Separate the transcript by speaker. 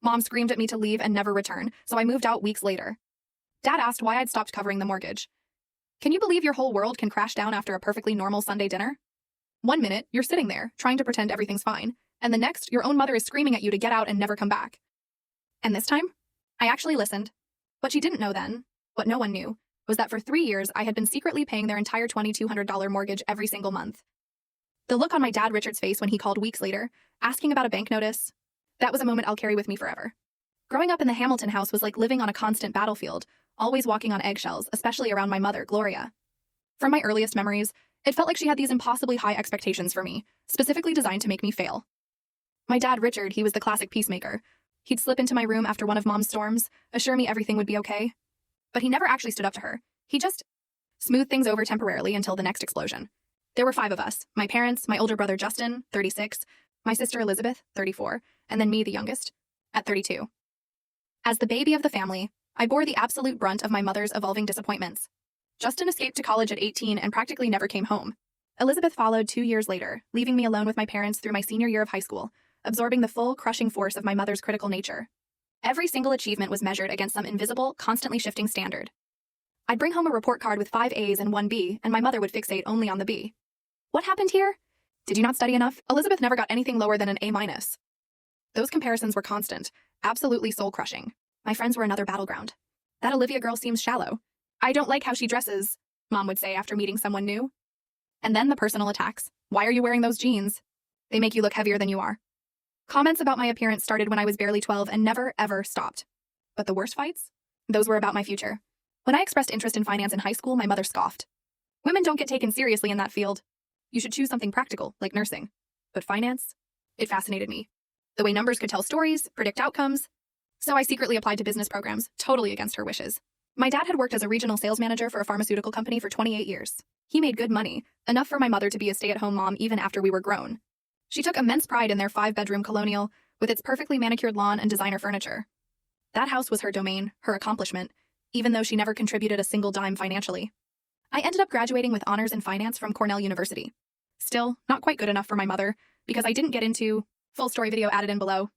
Speaker 1: Mom screamed at me to leave and never return, so I moved out weeks later. Dad asked why I'd stopped covering the mortgage. Can you believe your whole world can crash down after a perfectly normal Sunday dinner? One minute, you're sitting there, trying to pretend everything's fine, and the next, your own mother is screaming at you to get out and never come back. And this time, I actually listened. What she didn't know then, what no one knew, was that for 3 years I had been secretly paying their entire $2,200 mortgage every single month. The look on my dad Richard's face when he called weeks later, asking about a bank notice, that was a moment I'll carry with me forever. Growing up in the Hamilton house was like living on a constant battlefield, always walking on eggshells, especially around my mother, Gloria. From my earliest memories, it felt like she had these impossibly high expectations for me, specifically designed to make me fail. My dad, Richard, he was the classic peacemaker. He'd slip into my room after one of Mom's storms, assure me everything would be okay. But he never actually stood up to her. He just smoothed things over temporarily until the next explosion. There were 5 of us, my parents, my older brother Justin, 36, my sister Elizabeth, 34, and then me, the youngest, at 32. As the baby of the family, I bore the absolute brunt of my mother's evolving disappointments. Justin escaped to college at 18 and practically never came home. Elizabeth followed 2 years later, leaving me alone with my parents through my senior year of high school, absorbing the full, crushing force of my mother's critical nature. Every single achievement was measured against some invisible, constantly shifting standard. I'd bring home a report card with 5 A's and 1 B, and my mother would fixate only on the B. What happened here? Did you not study enough? Elizabeth never got anything lower than an A-. Those comparisons were constant, absolutely soul-crushing. My friends were another battleground. That Olivia girl seems shallow. I don't like how she dresses, Mom would say after meeting someone new. And then the personal attacks. Why are you wearing those jeans? They make you look heavier than you are. Comments about my appearance started when I was barely 12 and never, ever stopped. But the worst fights? Those were about my future. When I expressed interest in finance in high school, my mother scoffed. Women don't get taken seriously in that field. You should choose something practical, like nursing. But finance? It fascinated me. The way numbers could tell stories, predict outcomes. So I secretly applied to business programs, totally against her wishes. My dad had worked as a regional sales manager for a pharmaceutical company for 28 years. He made good money, enough for my mother to be a stay-at-home mom even after we were grown. She took immense pride in their 5-bedroom colonial, with its perfectly manicured lawn and designer furniture. That house was her domain, her accomplishment, even though she never contributed a single dime financially. I ended up graduating with honors in finance from Cornell University. Still, not quite good enough for my mother, because I didn't get into, full story video added in below,